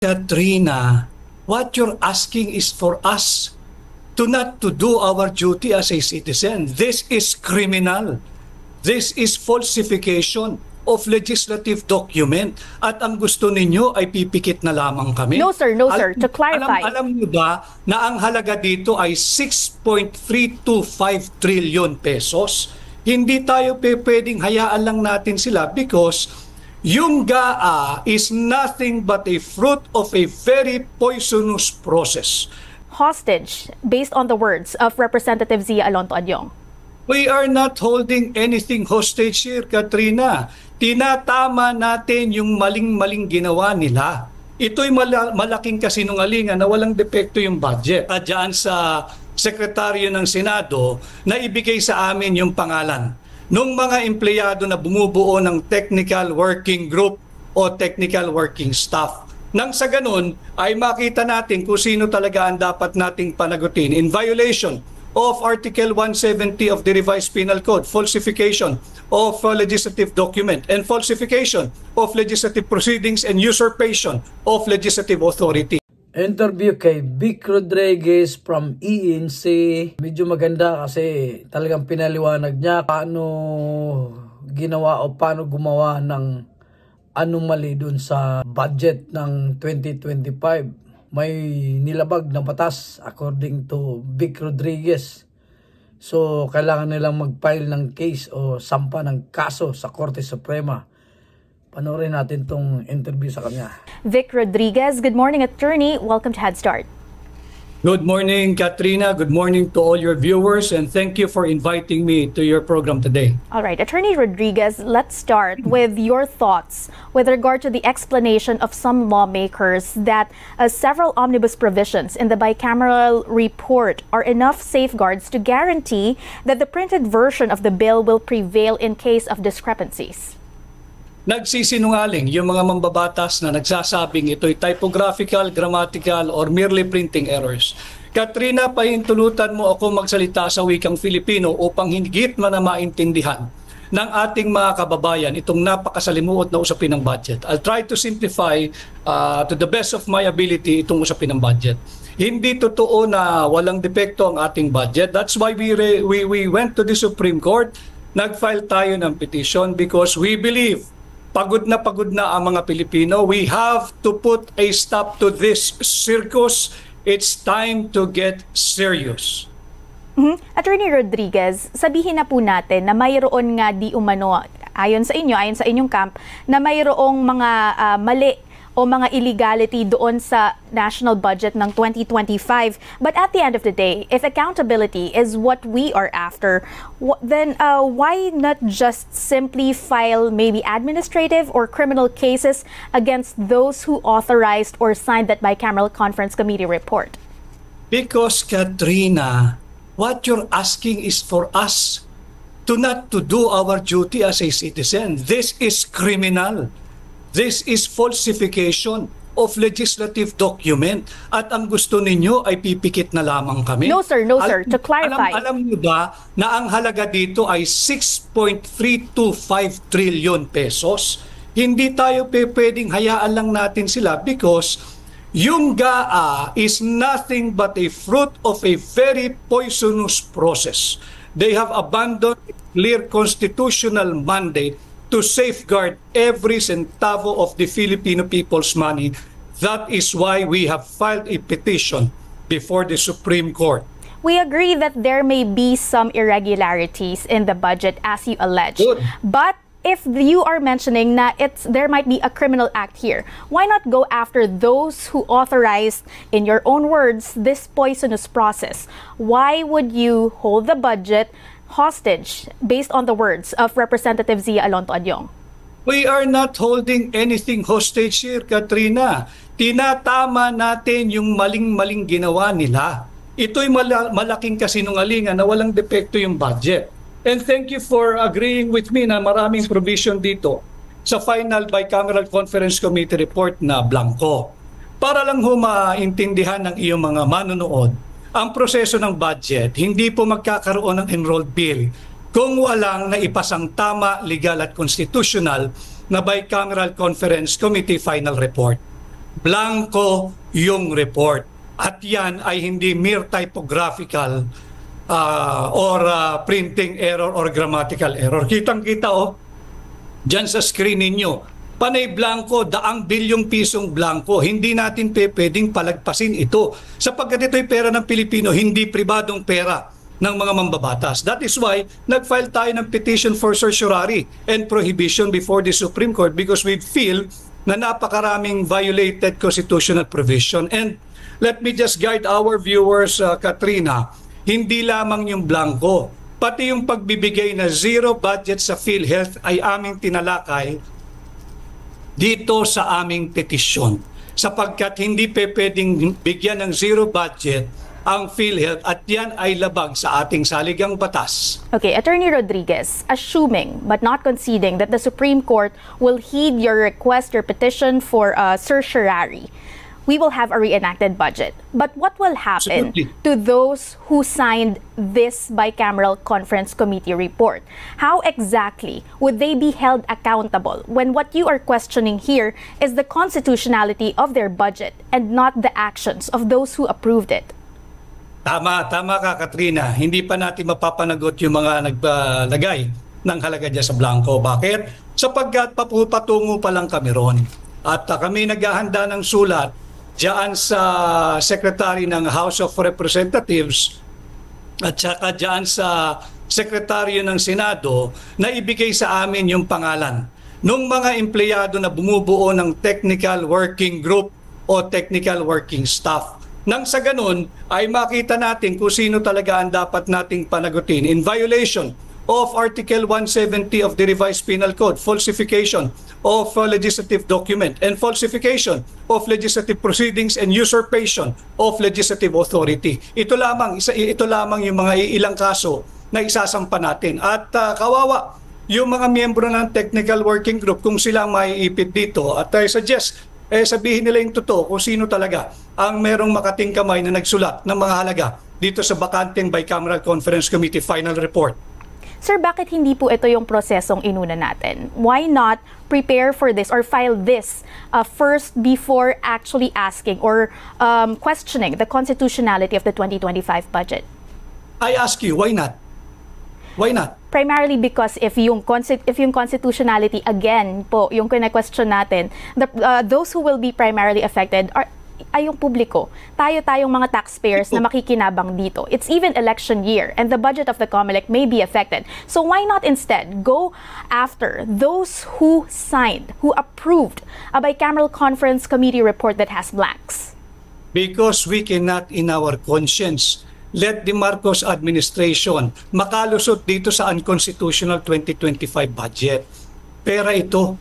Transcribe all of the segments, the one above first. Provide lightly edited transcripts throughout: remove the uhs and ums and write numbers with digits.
Katrina, what you're asking is for us to not to do our duty as a citizen. This is criminal. This is falsification of legislative document. At ang gusto ninyo ay pipikit na lamang kami. No sir, no sir. To clarify. Alam niyo ba na ang halaga dito ay 6.325 trillion pesos? Hindi tayo pwedeng hayaan lang natin sila because yung GAA is nothing but a fruit of a very poisonous process. Hostage, based on the words of Representative Zia Alonto Adyong. We are not holding anything hostage here, Katrina. Tinatama natin yung maling-maling ginawa nila. Ito'y malaking kasinungalingan na walang depekto yung budget. At dyan sa Sekretaryo ng Senado na ibigay sa amin yung pangalan nung mga empleyado na bumubuo ng technical working group o technical working staff. Nang sa ganun ay makita natin kung sino talaga ang dapat nating panagutin in violation of Article 170 of the Revised Penal Code, falsification of legislative document and falsification of legislative proceedings and usurpation of legislative authority. Interview kay Vic Rodriguez from ENC. Medyo maganda kasi talagang pinaliwanag niya paano ginawa o paano gumawa ng anomaly dun sa budget ng 2025. May nilabag na batas according to Vic Rodriguez. So kailangan nilang mag-file ng case o sampa ng kaso sa Korte Suprema. Panoorin natin tong interview sa kanya. Vic Rodriguez, good morning, attorney. Welcome to Head Start. Good morning, Katrina. Good morning to all your viewers, and thank you for inviting me to your program today. All right, Attorney Rodriguez, let's start with your thoughts with regard to the explanation of some lawmakers that several omnibus provisions in the bicameral report are enough safeguards to guarantee that the printed version of the bill will prevail in case of discrepancies. Nagsisinungaling yung mga mambabatas na nagsasabing ito'y typographical, grammatical, or merely printing errors. Katrina, pahintulutan mo ako magsalita sa wikang Filipino upang higit man na maintindihan ng ating mga kababayan itong napakasalimuot na usapin ng budget. I'll try to simplify to the best of my ability itong usapin ng budget. Hindi totoo na walang depekto ang ating budget. That's why we went to the Supreme Court. Nag-file tayo ng petition because we believe pagod na ang mga Pilipino. We have to put a stop to this circus. It's time to get serious. Attorney Rodriguez, sabihin na po natin na mayroon nga di umano, ayon sa inyong camp, na mayroong mga mali o mga illegality doon sa national budget ng 2025. But at the end of the day, if accountability is what we are after, then why not just simply file maybe administrative or criminal cases against those who authorized or signed that bicameral conference committee report? Because, Katrina, what you're asking is for us to not to do our duty as a citizen. This is criminal. This is falsification of legislative document. At ang gusto ninyo ay pipikit na lamang kami. No sir, no sir. To clarify. Alam niyo ba na ang halaga dito ay 6.325 trillion pesos? Hindi tayo pwedeng hayaan lang natin sila because yung GAA is nothing but a fruit of a very poisonous process. They have abandoned a clear constitutional mandate to safeguard every centavo of the Filipino people's money. That is why we have filed a petition before the Supreme Court. We agree that there may be some irregularities in the budget as you allege. Good. But if you are mentioning na there might be a criminal act here, why not go after those who authorized, in your own words, this poisonous process? Why would you hold the budget hostage based on the words of Representative Zia Alonto Adyong? We are not holding anything hostage here, Katrina. Tinatama natin yung maling-maling ginawa nila. Ito'y malaking kasinungalingan na walang depekto yung budget. And thank you for agreeing with me na maraming provision dito sa final bicameral conference committee report na blanco. Para lang maintindihan ng iyong mga manonood, ang proseso ng budget, hindi po magkakaroon ng enrolled bill kung walang naipasang tama, legal at constitutional na bicameral conference committee final report. blanco yung report. At yan ay hindi mere typographical printing error or grammatical error. Kitang-kita dyan sa screen ninyo, panay blanco, daang bilyong pisong blanco. Hindi natin pwedeng palagpasin ito. Sapagkat ito'y pera ng Pilipino, hindi pribadong pera ng mga mambabatas. That is why nag-file tayo ng petition for certiorari and prohibition before the Supreme Court because we feel na napakaraming violated constitutional provision. And let me just guide our viewers, Katrina, hindi lamang yung blanco, pati yung pagbibigay na zero budget sa PhilHealth ay aming tinalakay dito sa aming petisyon. Sapagkat hindi pwedeng bigyan ng zero budget ang PhilHealth at yan ay labag sa ating saligang batas. Okay, Attorney Rodriguez, assuming but not conceding that the Supreme Court will heed your request, your petition for certiorari, we will have a reenacted budget. But what will happen to those who signed this bicameral conference committee report? How exactly would they be held accountable when what you are questioning here is the constitutionality of their budget and not the actions of those who approved it? Tama ka, Katrina. Hindi pa natin mapapanagot yung mga nagbalagay ng halaga dyan sa blanco. Bakit? Sapagkat patungo pa lang kami ron. At kami naghahanda ng sulat dyan sa Secretary ng House of Representatives at saka dyan sa Sekretaryo ng Senado na ibigay sa amin yung pangalan ng mga empleyado na bumubuo ng Technical Working Group o Technical Working Staff. Nang sa ganun ay makita natin kung sino talaga ang dapat nating panagutin in violation of Article 170 of the Revised Penal Code, falsification of legislative document and falsification of legislative proceedings and usurpation of legislative authority. Ito lamang yung mga ilang kaso na isasampa natin. At kawawa yung mga miyembro ng Technical Working Group kung sila maiipit dito. At I suggest sabihin nila yung totoo kung sino talaga ang merong makating kamay na nagsulat ng mga halaga dito sa bakanteng Bicameral Conference Committee final report. Sir, bakit hindi po ito yung prosesong inuna natin? Why not prepare for this or file this first before actually asking or questioning the constitutionality of the 2025 budget? I ask you, why not? Why not? Primarily because if yung constitutionality again po yung kina-question natin, those who will be primarily affected ay yung publiko. Tayong mga taxpayers na makikinabang dito. It's even election year and the budget of the COMELEC may be affected. So why not instead go after those who signed, who approved a bicameral conference committee report that has blanks? Because we cannot in our conscience let the Marcos administration makalusot dito sa unconstitutional 2025 budget. Pera ito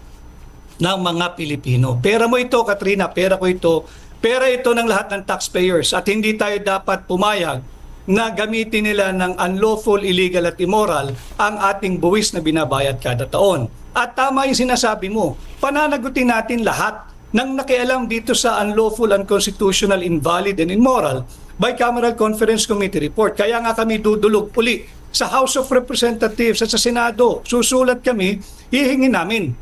ng mga Pilipino. Pera mo ito, Katrina, pera ko ito. Pera ito ng lahat ng taxpayers at hindi tayo dapat pumayag na gamitin nila ng unlawful, illegal at immoral ang ating buwis na binabayad kada taon. At tama yung sinasabi mo, pananagutin natin lahat ng nakialam dito sa unlawful, unconstitutional, invalid and immoral Bicameral Conference Committee report. Kaya nga kami dudulog uli sa House of Representatives at sa Senado. Susulat kami, hihingin namin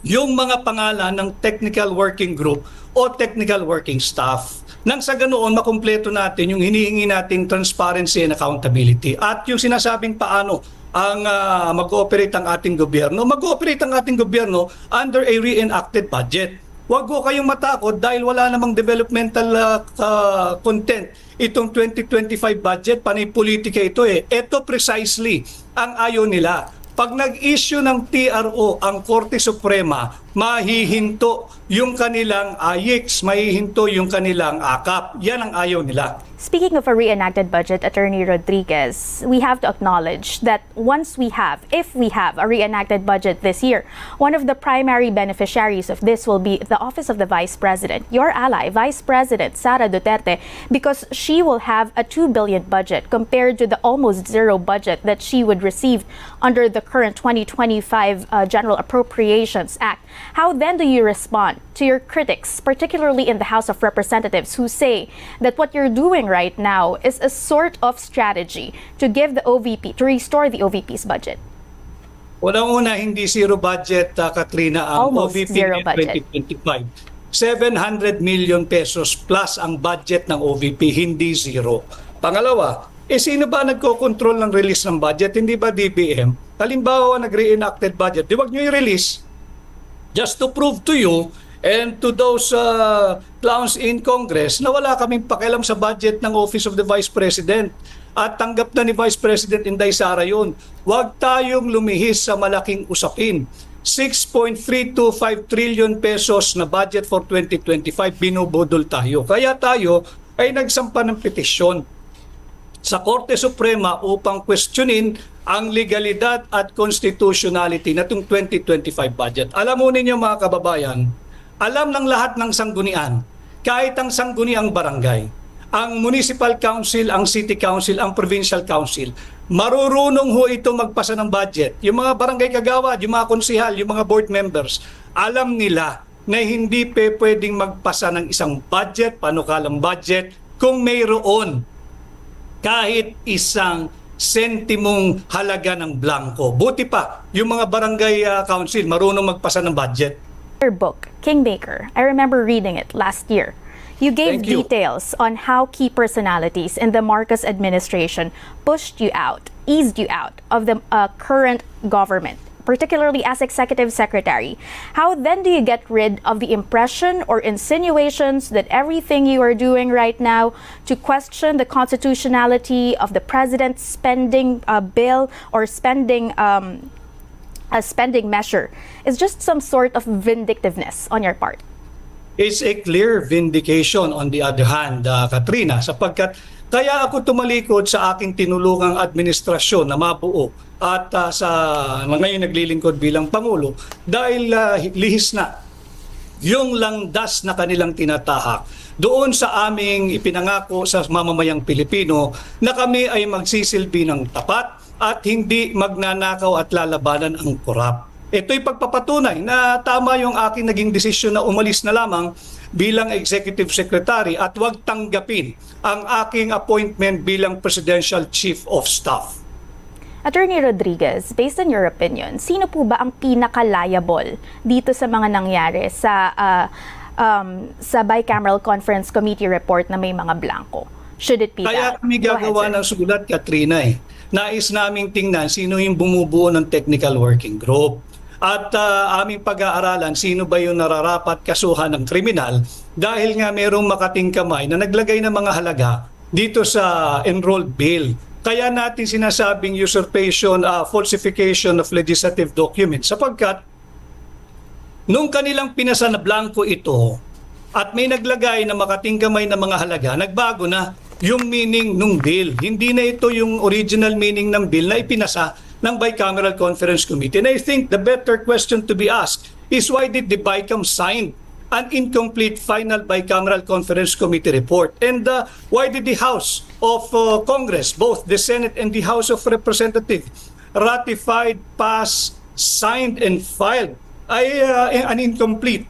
yung mga pangalan ng Technical Working Group o Technical Working Staff. Nang sa ganoon, makumpleto natin yung hinihingi nating transparency and accountability. At yung sinasabing paano ang mag-ooperate ang ating gobyerno. Mag-ooperate ang ating gobyerno under a reenacted budget. Huwag ko kayong matakot dahil wala namang developmental content itong 2025 budget, panay politika ito eh. Ito precisely ang ayaw nila. Pag nag-issue ng TRO ang Korte Suprema, mahihinto yung kanilang AYIX, mahihinto yung kanilang AKAP. Yan ang ayaw nila. Speaking of a reenacted budget, Attorney Rodriguez, we have to acknowledge that if we have a reenacted budget this year, one of the primary beneficiaries of this will be the Office of the Vice President, your ally, Vice President Sara Duterte, because she will have a 2 billion budget compared to the almost zero budget that she would receive under the current 2025 General Appropriations Act. How then do you respond to your critics, particularly in the House of Representatives, who say that what you're doing right now is a sort of strategy to give the OVP, to restore the OVP's budget? Unang-una, hindi zero budget, Katrina, ang Almost OVP zero 2025. 700 million pesos plus ang budget ng OVP, hindi zero. Pangalawa, sino ba nagko-control ng release ng budget? Hindi ba DBM? Halimbawa, nag-reenacted budget, di wag nyo i-release just to prove to you and to those clowns in Congress na wala kaming pakialam sa budget ng Office of the Vice President. At tanggap na ni Vice President Inday Sara yun. Huwag tayong lumihis sa malaking usapin. 6.325 trillion pesos na budget for 2025, binubudol tayo. Kaya tayo ay nagsampa ng petisyon sa Korte Suprema upang questionin ang legalidad at constitutionality na itong 2025 budget. Alam mo ninyo mga kababayan, alam ng lahat ng sanggunian, kahit ang sangguniang barangay, ang municipal council, ang city council, ang provincial council, marurunong ho ito magpasa ng budget. Yung mga barangay kagawad, yung mga konsihal, yung mga board members, alam nila na hindi pwedeng magpasa ng isang budget, panukalang budget, kung mayroon kahit isang sentimong halaga ng blanco. Buti pa, yung mga barangay council marunong magpasa ng budget. Your book, Kingmaker, I remember reading it last year. You gave Thank you. details on how key personalities in the Marcos administration pushed you out, eased you out of the current government, particularly as executive secretary. How then do you get rid of the impression or insinuations that everything you are doing right now to question the constitutionality of the president's spending bill or spending a spending measure is just some sort of vindictiveness on your part? It's a clear vindication on the other hand, Katrina, sapagkat kaya ako tumalikod sa aking tinulungang administrasyon na mabuo at sa ngayon naglilingkod bilang Pangulo dahil lihis na yung langdas na kanilang tinatahak doon sa aming ipinangako sa mamamayang Pilipino na kami ay magsisilbi ng tapat at hindi magnanakaw at lalabanan ang korap. Ito'y pagpapatunay na tama yung aking naging desisyon na umalis na lamang bilang Executive Secretary at huwag tanggapin ang aking appointment bilang Presidential Chief of Staff. Attorney Rodriguez, based on your opinion, sino po ba ang pinaka-liable dito sa mga nangyari sa Bicameral Conference Committee report na may mga blanco? Should it be Kaya that? kami gagawa ng sulat, Katrina. Nais naming tingnan sino yung bumubuo ng technical working group. At aming pag-aaralan sino ba yung nararapat kasuhan ng kriminal dahil nga merong makating kamay na naglagay ng mga halaga dito sa enrolled bill. Kaya natin sinasabing usurpation, falsification of legislative documents sapagkat nung kanilang pinasa na blanco ito at may naglagay na makating kamay ng mga halaga, nagbago na yung meaning ng bill. Hindi na ito yung original meaning ng bill na ipinasa ng Bicameral Conference Committee. And I think the better question to be asked is why did the BICAM sign an incomplete final Bicameral Conference Committee report? And why did the House of Congress, both the Senate and the House of Representatives, ratified, passed, signed, and filed an incomplete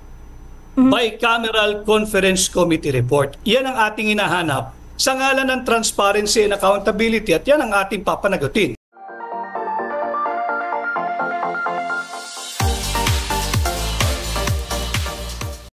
Bicameral Conference Committee report? Yan ang ating hinahanap sa ngalan ng transparency and accountability at yan ang ating papanagutin